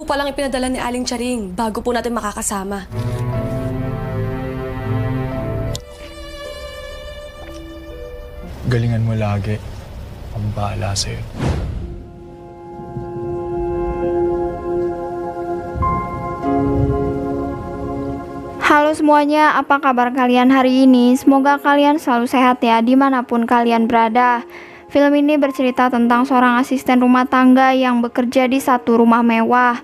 pa lang ipinadala ni Aling Charing bago po natin makakasama. Galingan mo lagi. Ang bahala sa'yo. Halo semuanya, apa kabar kalian hari ini? Semoga kalian selalu sehat ya dimanapun kalian berada. Film ini bercerita tentang seorang asisten rumah tangga yang bekerja di satu rumah mewah.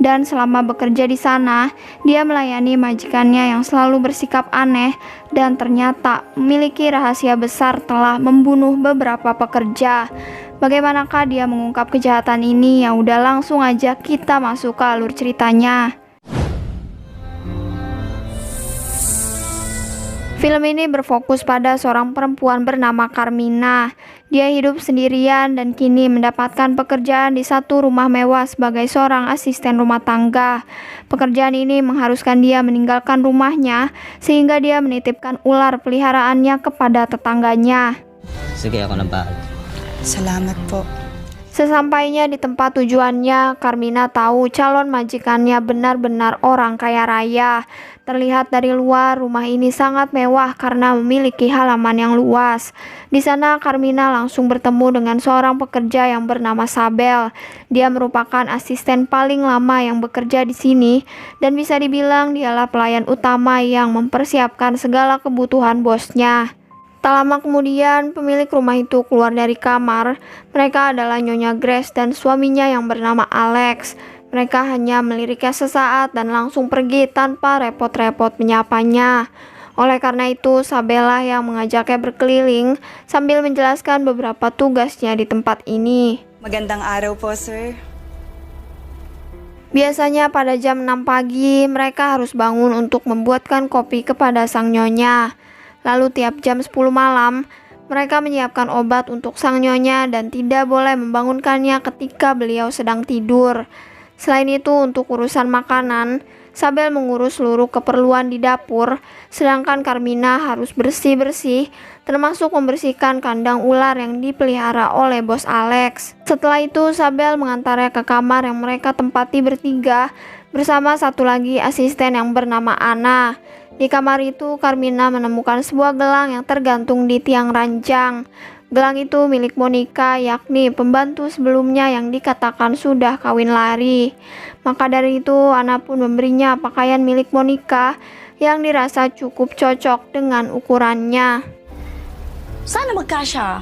Dan selama bekerja di sana, dia melayani majikannya yang selalu bersikap aneh dan ternyata memiliki rahasia besar telah membunuh beberapa pekerja. Bagaimanakah dia mengungkap kejahatan ini? Ya udah langsung aja kita masuk ke alur ceritanya. Film ini berfokus pada seorang perempuan bernama Carmina. Dia hidup sendirian dan kini mendapatkan pekerjaan di satu rumah mewah sebagai seorang asisten rumah tangga. Pekerjaan ini mengharuskan dia meninggalkan rumahnya sehingga dia menitipkan ular peliharaannya kepada tetangganya. Sige, ako na bahala. Salamat po. Sesampainya di tempat tujuannya, Carmina tahu calon majikannya benar-benar orang kaya raya. Terlihat dari luar, rumah ini sangat mewah karena memiliki halaman yang luas. Di sana, Carmina langsung bertemu dengan seorang pekerja yang bernama Sabel. Dia merupakan asisten paling lama yang bekerja di sini dan bisa dibilang dialah pelayan utama yang mempersiapkan segala kebutuhan bosnya. Tak lama kemudian, pemilik rumah itu keluar dari kamar. Mereka adalah Nyonya Grace dan suaminya yang bernama Alex. Mereka hanya meliriknya sesaat dan langsung pergi tanpa repot-repot menyapanya. Oleh karena itu, Sabella yang mengajaknya berkeliling sambil menjelaskan beberapa tugasnya di tempat ini. Magandang araw po, sir. Biasanya pada jam 6 pagi, mereka harus bangun untuk membuatkan kopi kepada sang nyonya. Lalu tiap jam 10 malam, mereka menyiapkan obat untuk sang nyonya dan tidak boleh membangunkannya ketika beliau sedang tidur. Selain itu, untuk urusan makanan, Sabel mengurus seluruh keperluan di dapur, sedangkan Carmina harus bersih-bersih, termasuk membersihkan kandang ular yang dipelihara oleh bos Alex. Setelah itu, Sabel mengantarnya ke kamar yang mereka tempati bertiga, bersama satu lagi asisten yang bernama Anna. Di kamar itu, Carmina menemukan sebuah gelang yang tergantung di tiang ranjang. Gelang itu milik Monica, yakni pembantu sebelumnya yang dikatakan sudah kawin lari. Maka dari itu, Anna pun memberinya pakaian milik Monica yang dirasa cukup cocok dengan ukurannya. Sana magkasya.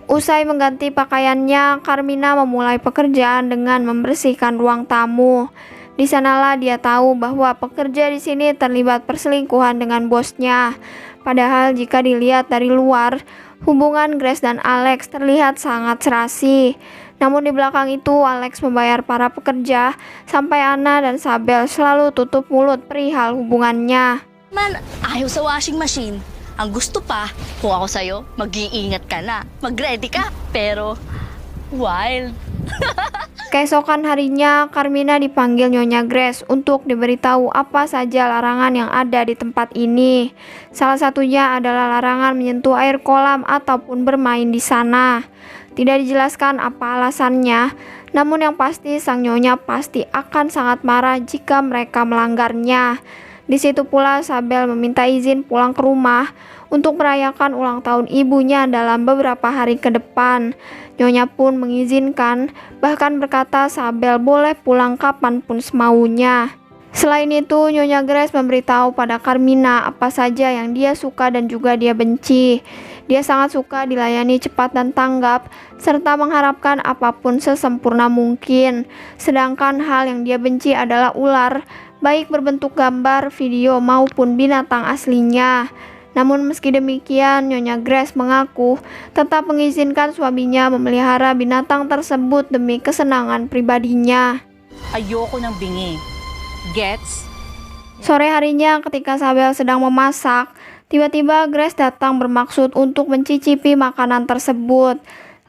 Usai mengganti pakaiannya, Carmina memulai pekerjaan dengan membersihkan ruang tamu. Di sanalah dia tahu bahwa pekerja di sini terlibat perselingkuhan dengan bosnya. Padahal jika dilihat dari luar, hubungan Grace dan Alex terlihat sangat serasi. Namun di belakang itu, Alex membayar para pekerja sampai Anna dan Sabel selalu tutup mulut perihal hubungannya. Man, ayaw sa washing machine. Ang gusto pa, kung ako sa'yo, mag-iingat ka na. Mag-ready ka, pero wild. Keesokan harinya, Carmina dipanggil Nyonya Grace untuk diberitahu apa saja larangan yang ada di tempat ini. Salah satunya adalah larangan menyentuh air kolam ataupun bermain di sana. Tidak dijelaskan apa alasannya, namun yang pasti sang Nyonya pasti akan sangat marah jika mereka melanggarnya. Di situ pula Sabel meminta izin pulang ke rumah untuk merayakan ulang tahun ibunya dalam beberapa hari ke depan. Nyonya pun mengizinkan, bahkan berkata Sabel boleh pulang kapanpun semaunya. Selain itu, Nyonya Grace memberitahu pada Carmina apa saja yang dia suka dan juga dia benci. Dia sangat suka dilayani cepat dan tanggap, serta mengharapkan apapun sesempurna mungkin. Sedangkan hal yang dia benci adalah ular, baik berbentuk gambar, video, maupun binatang aslinya. Namun meski demikian, Nyonya Grace mengaku tetap mengizinkan suaminya memelihara binatang tersebut demi kesenangan pribadinya. Ayoko ng bingi. Gets? Sore harinya ketika Sabel sedang memasak, tiba-tiba Grace datang bermaksud untuk mencicipi makanan tersebut.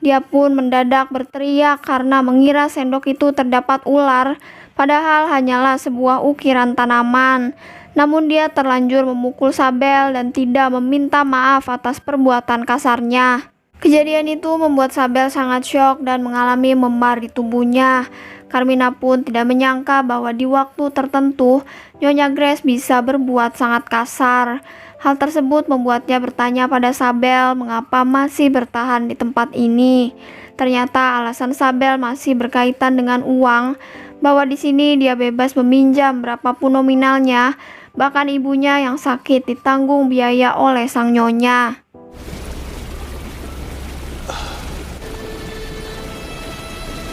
Dia pun mendadak berteriak karena mengira sendok itu terdapat ular, padahal hanyalah sebuah ukiran tanaman. Namun dia terlanjur memukul Sabel dan tidak meminta maaf atas perbuatan kasarnya. Kejadian itu membuat Sabel sangat syok dan mengalami memar di tubuhnya. Carmina pun tidak menyangka bahwa di waktu tertentu Nyonya Grace bisa berbuat sangat kasar. Hal tersebut membuatnya bertanya pada Sabel mengapa masih bertahan di tempat ini. Ternyata alasan Sabel masih berkaitan dengan uang, bahwa di sini dia bebas meminjam berapapun nominalnya, bahkan ibunya yang sakit ditanggung biaya oleh sang nyonya.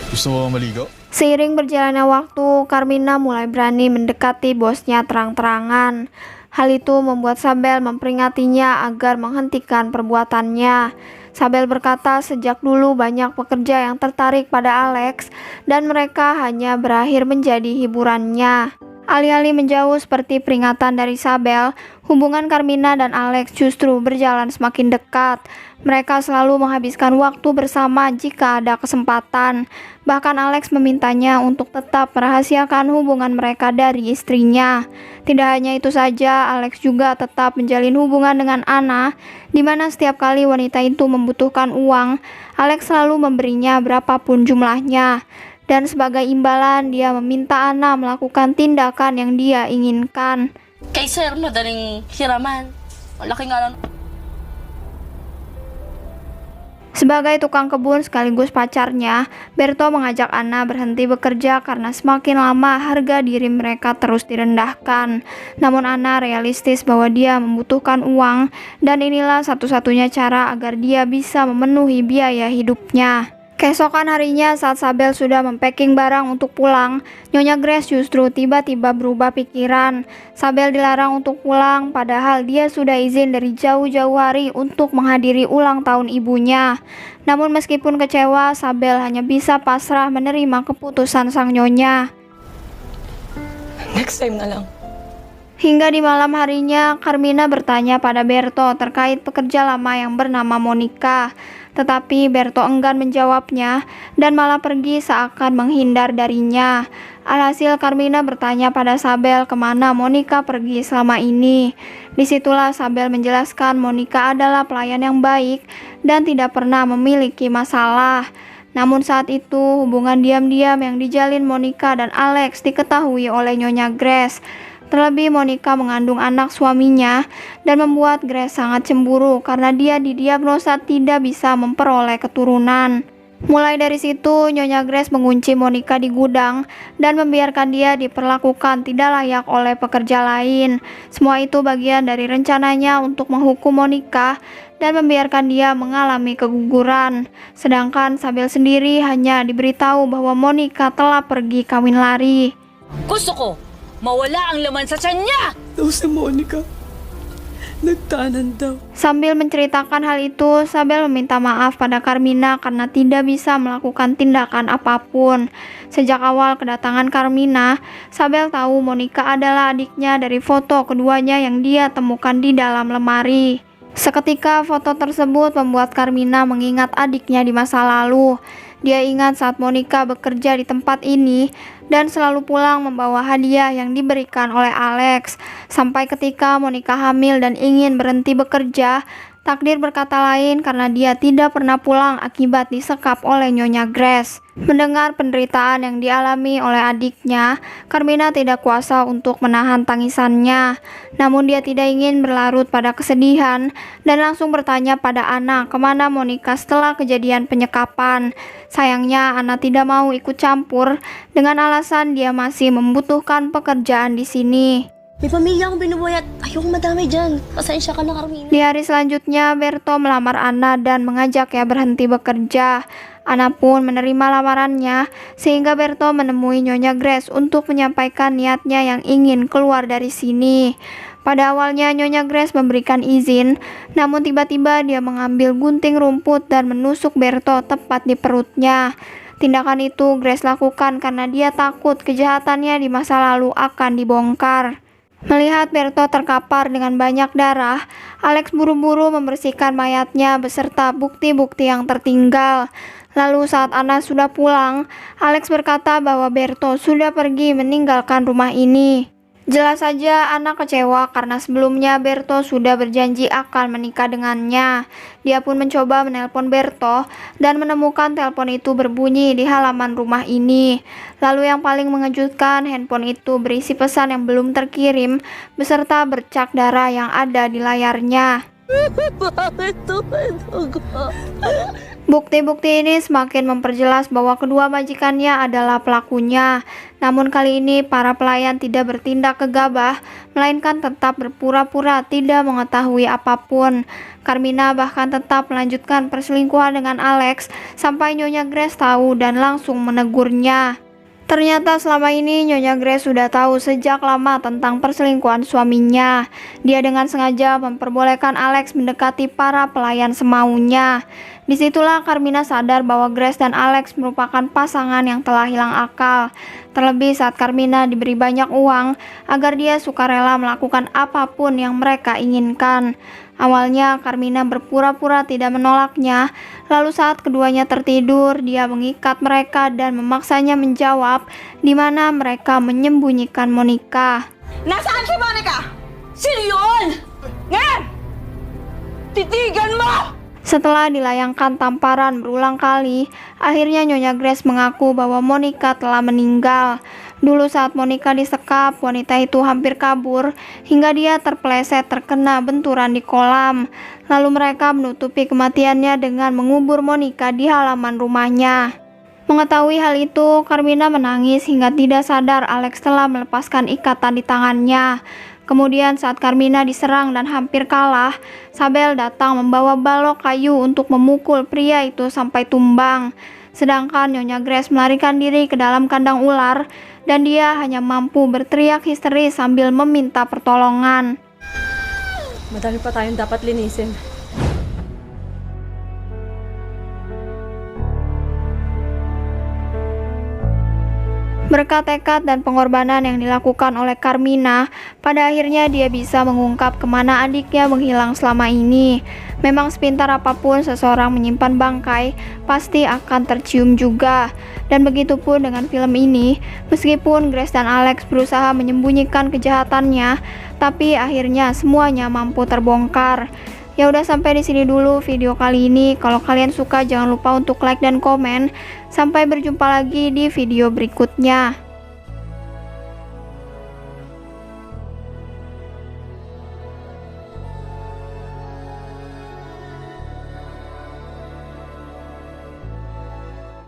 Gusto mo maligo? Seiring berjalannya waktu, Carmina mulai berani mendekati bosnya terang-terangan. Hal itu membuat Sabel memperingatinya agar menghentikan perbuatannya. Sabel berkata sejak dulu banyak pekerja yang tertarik pada Alex dan mereka hanya berakhir menjadi hiburannya. Alih-alih menjauh seperti peringatan dari Sabel, hubungan Carmina dan Alex justru berjalan semakin dekat. Mereka selalu menghabiskan waktu bersama jika ada kesempatan. Bahkan Alex memintanya untuk tetap merahasiakan hubungan mereka dari istrinya. Tidak hanya itu saja, Alex juga tetap menjalin hubungan dengan Anna, di mana setiap kali wanita itu membutuhkan uang, Alex selalu memberinya berapapun jumlahnya. Dan sebagai imbalan, dia meminta Anna melakukan tindakan yang dia inginkan. Kay sir, madaling hiraman. Malaki nga lang. Sebagai tukang kebun sekaligus pacarnya, Berto mengajak Anna berhenti bekerja karena semakin lama harga diri mereka terus direndahkan. Namun Anna realistis bahwa dia membutuhkan uang dan inilah satu-satunya cara agar dia bisa memenuhi biaya hidupnya. Keesokan harinya saat Sabel sudah mempacking barang untuk pulang, Nyonya Grace justru tiba-tiba berubah pikiran. Sabel dilarang untuk pulang padahal dia sudah izin dari jauh-jauh hari untuk menghadiri ulang tahun ibunya. Namun meskipun kecewa, Sabel hanya bisa pasrah menerima keputusan sang nyonya. Next time na lang. Hingga di malam harinya, Carmina bertanya pada Berto terkait pekerja lama yang bernama Monica. Tetapi Berto enggan menjawabnya dan malah pergi seakan menghindar darinya. Alhasil Carmina bertanya pada Sabel kemana Monica pergi selama ini. Disitulah Sabel menjelaskan Monica adalah pelayan yang baik dan tidak pernah memiliki masalah. Namun saat itu hubungan diam-diam yang dijalin Monica dan Alex diketahui oleh Nyonya Grace. Terlebih Monica mengandung anak suaminya dan membuat Grace sangat cemburu karena dia didiagnosa tidak bisa memperoleh keturunan. Mulai dari situ, Nyonya Grace mengunci Monica di gudang dan membiarkan dia diperlakukan tidak layak oleh pekerja lain. Semua itu bagian dari rencananya untuk menghukum Monica dan membiarkan dia mengalami keguguran. Sedangkan Sabel sendiri hanya diberitahu bahwa Monica telah pergi kawin lari. Gusto ko, mawala ang laman sa tiyan niya! Daw si Monica. Nagtanan daw. Sambil menceritakan hal itu, Sabel meminta maaf pada Carmina karena tidak bisa melakukan tindakan apapun. Sejak awal kedatangan Carmina, Sabel tahu Monica adalah adiknya dari foto keduanya yang dia temukan di dalam lemari. Seketika foto tersebut membuat Carmina mengingat adiknya di masa lalu. Dia ingat saat Monica bekerja di tempat ini dan selalu pulang membawa hadiah yang diberikan oleh Alex. Sampai ketika Monica hamil dan ingin berhenti bekerja, takdir berkata lain karena dia tidak pernah pulang akibat disekap oleh Nyonya Grace. Mendengar penderitaan yang dialami oleh adiknya, Carmina tidak kuasa untuk menahan tangisannya. Namun dia tidak ingin berlarut pada kesedihan dan langsung bertanya pada Anna kemana Monica setelah kejadian penyekapan. Sayangnya Anna tidak mau ikut campur dengan alasan dia masih membutuhkan pekerjaan di sini. May pamilya akong binubuhay at ayokong madami dyan. Pasensya ka na, Carmina. Di hari selanjutnya, Berto melamar Anna dan mengajaknya berhenti bekerja. Anna pun menerima lamarannya, sehingga Berto menemui Nyonya Grace untuk menyampaikan niatnya yang ingin keluar dari sini. Pada awalnya Nyonya Grace memberikan izin, namun tiba-tiba dia mengambil gunting rumput dan menusuk Berto tepat di perutnya. Tindakan itu Grace lakukan karena dia takut kejahatannya di masa lalu akan dibongkar. Melihat Berto terkapar dengan banyak darah, Alex buru-buru membersihkan mayatnya beserta bukti-bukti yang tertinggal. Lalu saat Anna sudah pulang, Alex berkata bahwa Berto sudah pergi meninggalkan rumah ini. Jelas saja Anna kecewa karena sebelumnya Berto sudah berjanji akan menikah dengannya. Dia pun mencoba menelpon Berto dan menemukan telepon itu berbunyi di halaman rumah ini. Lalu yang paling mengejutkan, handphone itu berisi pesan yang belum terkirim beserta bercak darah yang ada di layarnya. Bukti-bukti ini semakin memperjelas bahwa kedua majikannya adalah pelakunya. Namun kali ini para pelayan tidak bertindak gegabah, melainkan tetap berpura-pura tidak mengetahui apapun. Carmina bahkan tetap melanjutkan perselingkuhan dengan Alex sampai Nyonya Grace tahu dan langsung menegurnya. Ternyata selama ini Nyonya Grace sudah tahu sejak lama tentang perselingkuhan suaminya. Dia dengan sengaja memperbolehkan Alex mendekati para pelayan semaunya. Disitulah Carmina sadar bahwa Grace dan Alex merupakan pasangan yang telah hilang akal. Terlebih saat Carmina diberi banyak uang agar dia sukarela melakukan apapun yang mereka inginkan. Awalnya Carmina berpura-pura tidak menolaknya, lalu saat keduanya tertidur, dia mengikat mereka dan memaksanya menjawab di mana mereka menyembunyikan Monica. Nasaan si Monica? Sino yun? Nga! Titigan mo! Setelah dilayangkan tamparan berulang kali, akhirnya Nyonya Grace mengaku bahwa Monica telah meninggal. Dulu saat Monica disekap, wanita itu hampir kabur hingga dia terpeleset terkena benturan di kolam. Lalu mereka menutupi kematiannya dengan mengubur Monica di halaman rumahnya. Mengetahui hal itu, Carmina menangis hingga tidak sadar Alex telah melepaskan ikatan di tangannya. Kemudian saat Carmina diserang dan hampir kalah, Sabel datang membawa balok kayu untuk memukul pria itu sampai tumbang. Sedangkan Nyonya Grace melarikan diri ke dalam kandang ular dan dia hanya mampu berteriak histeris sambil meminta pertolongan. Madami pa tayong dapat linisin. Berkat tekad dan pengorbanan yang dilakukan oleh Carmina, pada akhirnya dia bisa mengungkap kemana adiknya menghilang selama ini. Memang sepintar apapun seseorang menyimpan bangkai, pasti akan tercium juga. Dan begitu pun dengan film ini, meskipun Grace dan Alex berusaha menyembunyikan kejahatannya, tapi akhirnya semuanya mampu terbongkar. Ya udah, sampai di sini dulu video kali ini. Kalau kalian suka jangan lupa untuk like dan komen. Sampai berjumpa lagi di video berikutnya.